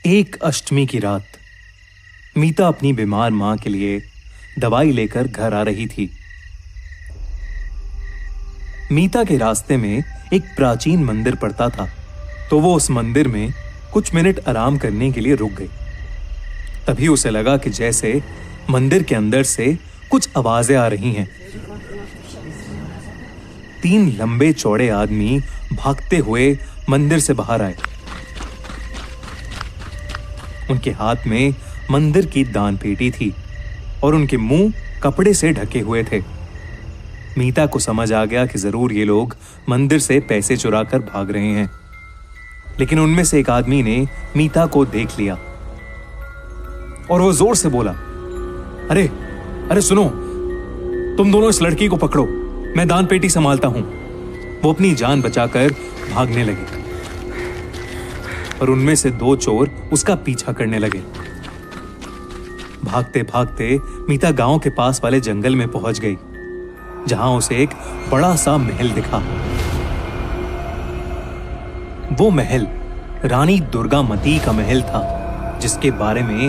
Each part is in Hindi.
एक अष्टमी की रात मीता अपनी बीमार मां के लिए दवाई लेकर घर आ रही थी। मीता के रास्ते में एक प्राचीन मंदिर पड़ता था, तो वो उस मंदिर में कुछ मिनट आराम करने के लिए रुक गई। तभी उसे लगा कि जैसे मंदिर के अंदर से कुछ आवाजें आ रही हैं। 3 लंबे चौड़े आदमी भागते हुए मंदिर से बाहर आए। उनके हाथ में मंदिर की दान पेटी थी और उनके मुंह कपड़े से ढके हुए थे। मीता को समझ आ गया कि जरूर ये लोग मंदिर से पैसे चुरा कर भाग रहे हैं। लेकिन उनमें से एक आदमी ने मीता को देख लिया और वो जोर से बोला, अरे अरे सुनो, तुम दोनों इस लड़की को पकड़ो, मैं दान पेटी संभालता हूं। वो अपनी जान बचाकर भागने लगे और उनमें से 2 चोर उसका पीछा करने लगे। भागते भागते मीता गांव के पास वाले जंगल में पहुंच गई, जहां उसे एक बड़ा सा महल दिखा। वो महल रानी दुर्गामती का महल था, जिसके बारे में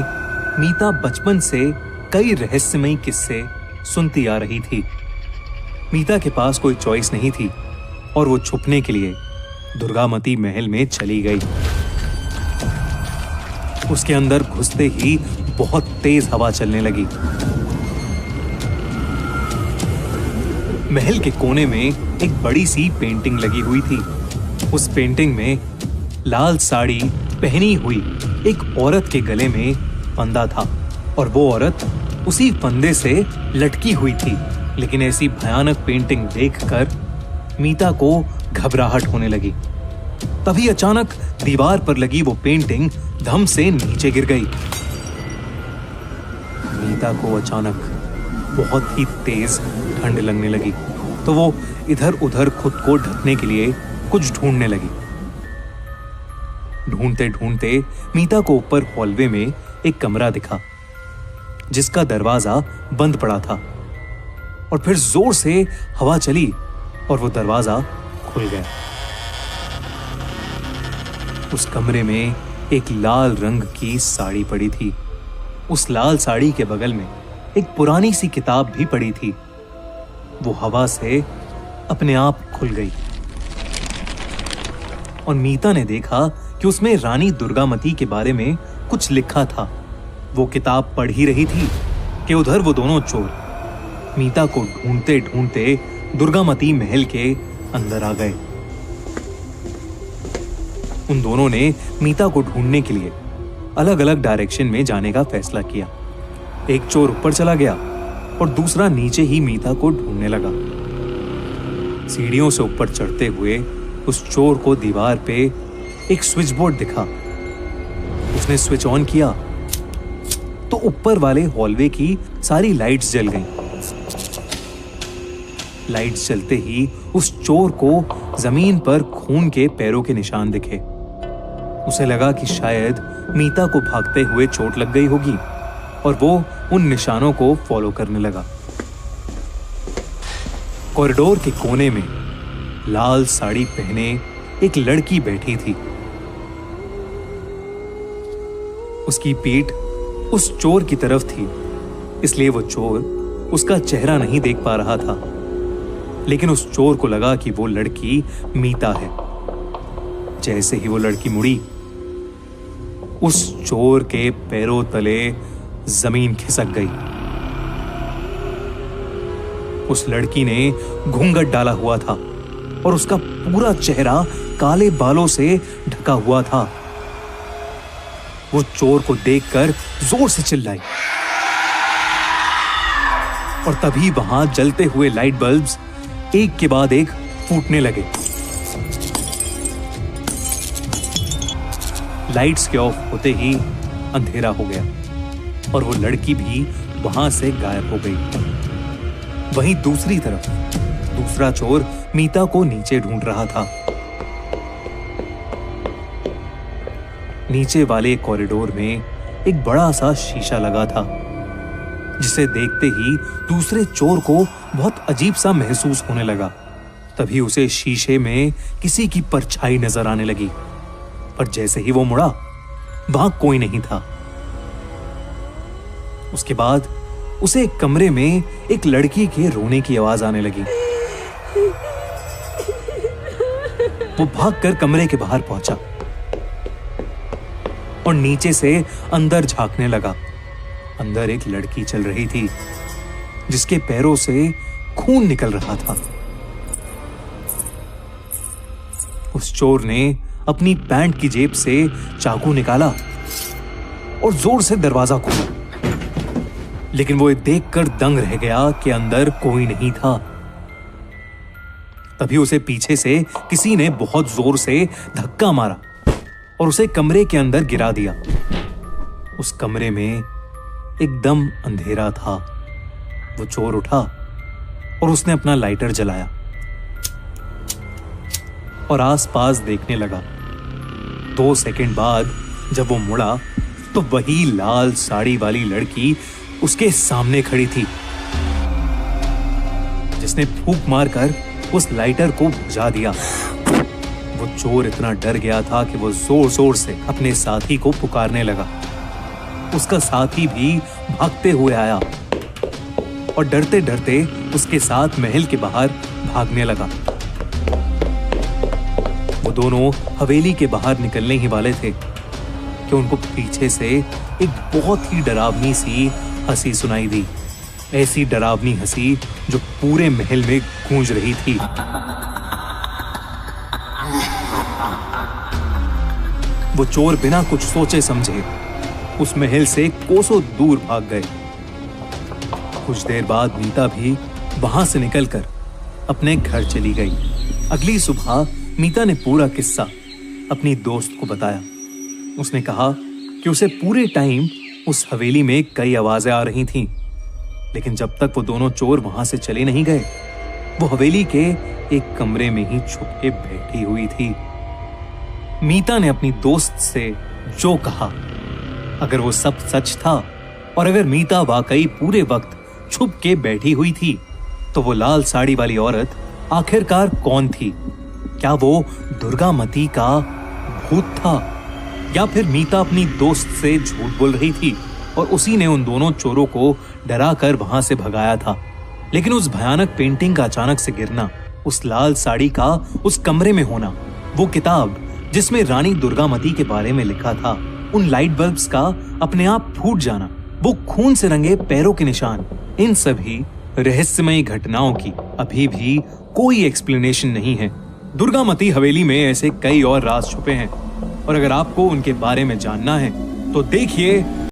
मीता बचपन से कई रहस्यमयी किस्से सुनती आ रही थी। मीता के पास कोई चॉइस नहीं थी और वो छुपने के लिए दुर्गामती महल में चली गई। उसके अंदर घुसते ही बहुत तेज हवा चलने लगी। महल के कोने में एक बड़ी सी पेंटिंग लगी हुई थी। उस पेंटिंग में लाल साड़ी पहनी हुई एक औरत के गले में फंदा था और वो औरत उसी फंदे से लटकी हुई थी। लेकिन ऐसी भयानक पेंटिंग देखकर मीता को घबराहट होने लगी। तभी अचानक दीवार पर लगी वो पेंटिंग धम से नीचे गिर गई। मीता को अचानक बहुत ही तेज ठंड लगने लगी, तो वो इधर उधर खुद को ढकने के लिए कुछ ढूंढने लगी। ढूंढते ढूंढते मीता को ऊपर हॉलवे में एक कमरा दिखा, जिसका दरवाजा बंद पड़ा था। और फिर जोर से हवा चली और वो दरवाजा खुल गया। उस कमरे में एक लाल रंग की साड़ी पड़ी थी। उस लाल साड़ी के बगल में एक पुरानी सी किताब भी पड़ी थी। वो हवा से अपने आप खुल गई और मीता ने देखा कि उसमें रानी दुर्गामती के बारे में कुछ लिखा था। वो किताब पढ़ ही रही थी कि उधर वो दोनों चोर मीता को ढूंढते ढूंढते दुर्गामती महल के अंदर आ गए। उन दोनों ने मीता को ढूंढने के लिए अलग अलग डायरेक्शन में जाने का फैसला किया। एक चोर ऊपर चला गया और दूसरा नीचे ही मीता को ढूंढने लगा। सीढ़ियों से ऊपर चढ़ते हुए उस चोर को दीवार पे एक स्विच बोर्ड दिखा। उसने स्विच ऑन किया तो ऊपर वाले हॉलवे की सारी लाइट्स जल गईं। लाइट्स जलते ही उस चोर को जमीन पर खून के पैरों के निशान दिखे। उसे लगा कि शायद मीता को भागते हुए चोट लग गई होगी और वो उन निशानों को फॉलो करने लगा। कॉरिडोर के कोने में लाल साड़ी पहने एक लड़की बैठी थी। उसकी पीठ उस चोर की तरफ थी, इसलिए वो चोर उसका चेहरा नहीं देख पा रहा था। लेकिन उस चोर को लगा कि वो लड़की मीता है। जैसे ही वो लड़की मुड़ी, उस चोर के पैरों तले जमीन खिसक गई। उस लड़की ने घूंघट डाला हुआ था और उसका पूरा चेहरा काले बालों से ढका हुआ था। वो चोर को देखकर जोर से चिल्लाई और तभी वहां जलते हुए लाइट बल्ब्स एक के बाद एक फूटने लगे। लाइट्स के ऑफ होते ही अंधेरा हो गया और वो लड़की भी वहां से गायब हो गई। वहीं दूसरी तरफ दूसरा चोर मीता को नीचे ढूंढ रहा था। नीचे वाले कॉरिडोर में एक बड़ा सा शीशा लगा था, जिसे देखते ही दूसरे चोर को बहुत अजीब सा महसूस होने लगा। तभी उसे शीशे में किसी की परछाई नजर आने लगी, पर जैसे ही वो मुड़ा वहां कोई नहीं था। उसके बाद उसे एक कमरे में एक लड़की के रोने की आवाज आने लगी। वो भागकर कमरे के बाहर पहुंचा और नीचे से अंदर झांकने लगा। अंदर एक लड़की चल रही थी जिसके पैरों से खून निकल रहा था। उस चोर ने अपनी पैंट की जेब से चाकू निकाला और जोर से दरवाजा खोला, लेकिन वो ये देखकर दंग रह गया कि अंदर कोई नहीं था। तभी उसे पीछे से किसी ने बहुत जोर से धक्का मारा और उसे कमरे के अंदर गिरा दिया। उस कमरे में एकदम अंधेरा था। वो चोर उठा और उसने अपना लाइटर जलाया और आसपास देखने लगा। 2 सेकंड बाद जब वो मुड़ा तो वही लाल साड़ी वाली लड़की उसके सामने खड़ी थी, जिसने फूंक मारकर उस लाइटर को बुझा दिया। वो चोर इतना डर गया था कि वो जोर जोर से अपने साथी को पुकारने लगा। उसका साथी भी भागते हुए आया और डरते डरते उसके साथ महल के बाहर भागने लगा। वो दोनों हवेली के बाहर निकलने ही वाले थे कि उनको पीछे से एक बहुत ही डरावनी सी हंसी सुनाई दी। ऐसी डरावनी हंसी जो पूरे महल में गूंज रही थी। वो चोर बिना कुछ सोचे समझे उस महल से कोसों दूर भाग गए। कुछ देर बाद मीता भी वहां से निकलकर अपने घर चली गई। अगली सुबह मीता ने पूरा किस्सा अपनी दोस्त को बताया। उसने कहा कि उसे पूरे टाइम उस हवेली में कई आवाजें आ रही थीं, लेकिन जब तक वो दोनों चोर वहां से चले नहीं गए, वो हवेली के एक कमरे में ही छुप के बैठी हुई थी। मीता ने अपनी दोस्त से जो कहा, अगर वो सब सच था और अगर मीता वाकई पूरे वक्त छुप के बैठी हुई थी, तो वो लाल साड़ी वाली औरत आखिरकार कौन थी? क्या वो दुर्गामती का भूत था या फिर मीता अपनी दोस्त से झूठ बोल रही थी और उसी ने उन दोनों चोरों को डरा कर वहां से भगाया था? लेकिन उस भयानक पेंटिंग का अचानक से गिरना, उस लाल साड़ी का उस कमरे में होना, वो किताब जिसमें रानी दुर्गामती के बारे में लिखा था, उन लाइट बल्ब्स का अपने आप फूट जाना, वो खून से रंगे पैरों के निशान, इन सभी रहस्यमयी घटनाओं की अभी भी कोई एक्सप्लेनेशन नहीं है। दुर्गामती हवेली में ऐसे कई और राज छुपे हैं और अगर आपको उनके बारे में जानना है तो देखिए